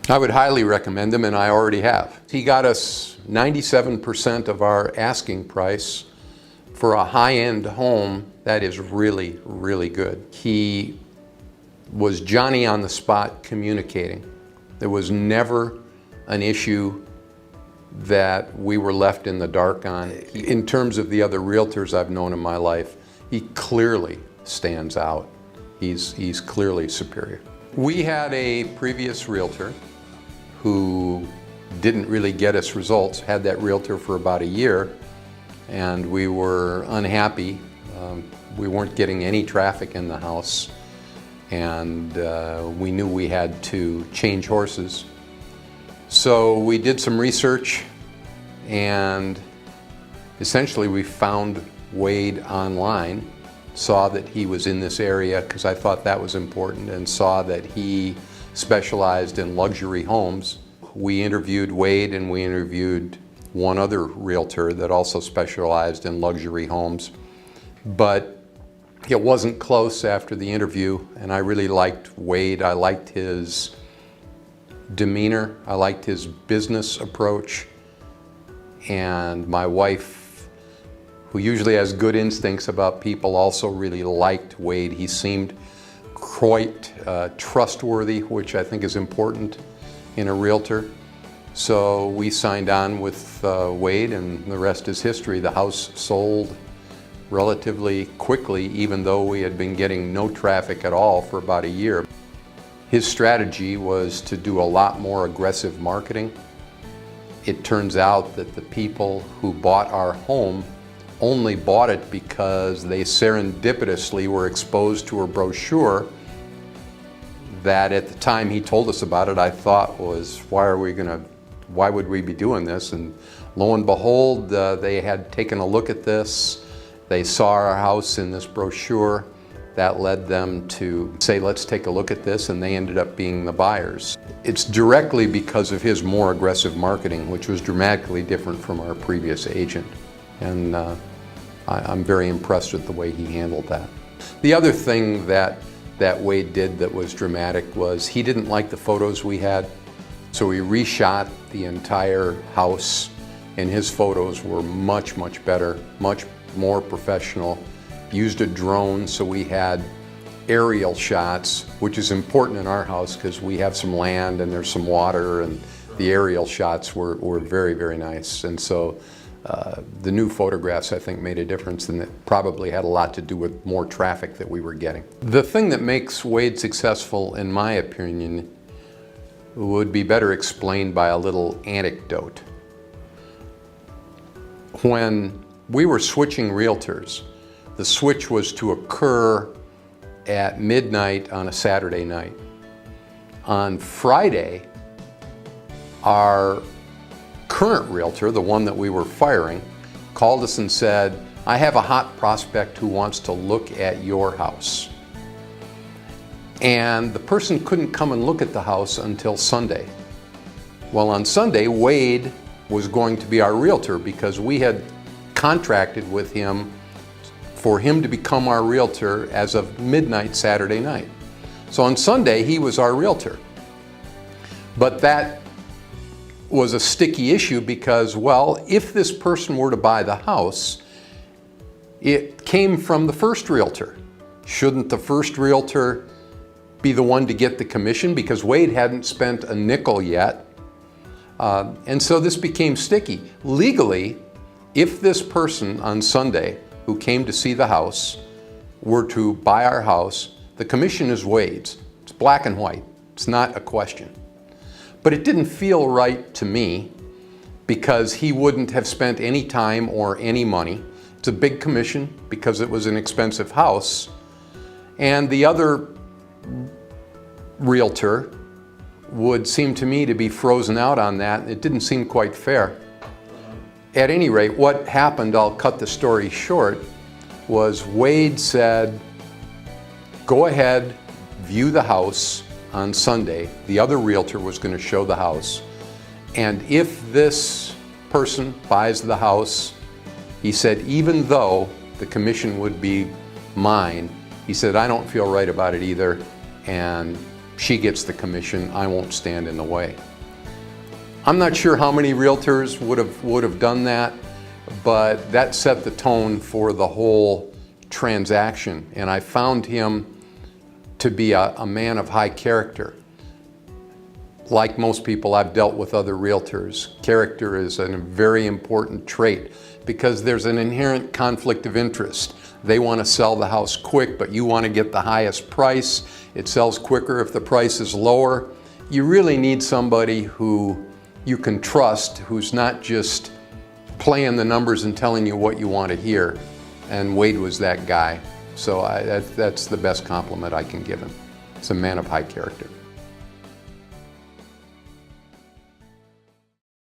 I would highly recommend him, and I already have. He got us 97% of our asking price for a high-end home. That is really, really good. He was Johnny on the spot communicating. There was never an issue that we were left in the dark on. In terms of the other realtors I've known in my life, he clearly stands out. He's clearly superior. We had a previous realtor who didn't really get us results, had that realtor for about a year, and we were unhappy. We weren't getting any traffic in the house, and we knew we had to change horses. So we did some research, and essentially we found Wade online, saw that he was in this area because I thought that was important, and saw that he specialized in luxury homes. We interviewed Wade, and we interviewed one other realtor that also specialized in luxury homes. But it wasn't close after the interview, and I really liked Wade. I liked his demeanor. I liked his business approach. And my wife, who usually has good instincts about people, also really liked Wade. He seemed quite trustworthy, which I think is important in a realtor. So we signed on with Wade, and the rest is history. The house sold relatively quickly, even though we had been getting no traffic at all for about a year. His strategy was to do a lot more aggressive marketing. It turns out that the people who bought our home only bought it because they serendipitously were exposed to a brochure that at the time he told us about it, I thought was, why would we be doing this? And lo and behold, they had taken a look at this. They saw our house in this brochure. That led them to say, let's take a look at this, and they ended up being the buyers. It's directly because of his more aggressive marketing, which was dramatically different from our previous agent. And I'm very impressed with the way he handled that. The other thing that Wade did that was dramatic was he didn't like the photos we had, so he reshot the entire house, and his photos were much, much better, much more professional. Used a drone, so we had aerial shots, which is important in our house because we have some land and there's some water, and the aerial shots were very, very nice. And so the new photographs, I think, made a difference, and it probably had a lot to do with more traffic that we were getting. The thing that makes Wade successful, in my opinion, would be better explained by a little anecdote. When we were switching realtors, the switch was to occur at midnight on a Saturday night. On Friday, our current realtor, the one that we were firing, called us and said, I have a hot prospect who wants to look at your house. And the person couldn't come and look at the house until Sunday. Well, on Sunday, Wade was going to be our realtor because we had contracted with him for him to become our realtor as of midnight Saturday night. So on Sunday, he was our realtor. But that was a sticky issue because, well, if this person were to buy the house, it came from the first realtor. Shouldn't the first realtor be the one to get the commission? Because Wade hadn't spent a nickel yet. And so this became sticky. Legally, if this person on Sunday who came to see the house were to buy our house, the commission is Wade's. It's black and white. It's not a question. But it didn't feel right to me because he wouldn't have spent any time or any money. It's a big commission because it was an expensive house. And the other realtor would seem to me to be frozen out on that. It didn't seem quite fair. At any rate, what happened, I'll cut the story short, was Wade said, go ahead, view the house on Sunday. The other realtor was going to show the house. And if this person buys the house, he said, even though the commission would be mine, he said, I don't feel right about it either. And she gets the commission. I won't stand in the way. I'm not sure how many realtors would have done that, but that set the tone for the whole transaction. And I found him to be a man of high character. Like most people, I've dealt with other realtors. Character is a very important trait because there's an inherent conflict of interest. They want to sell the house quick, but you want to get the highest price. It sells quicker if the price is lower. You really need somebody who you can trust, who's not just playing the numbers and telling you what you want to hear. And Wade was that guy. So that's the best compliment I can give him. He's a man of high character.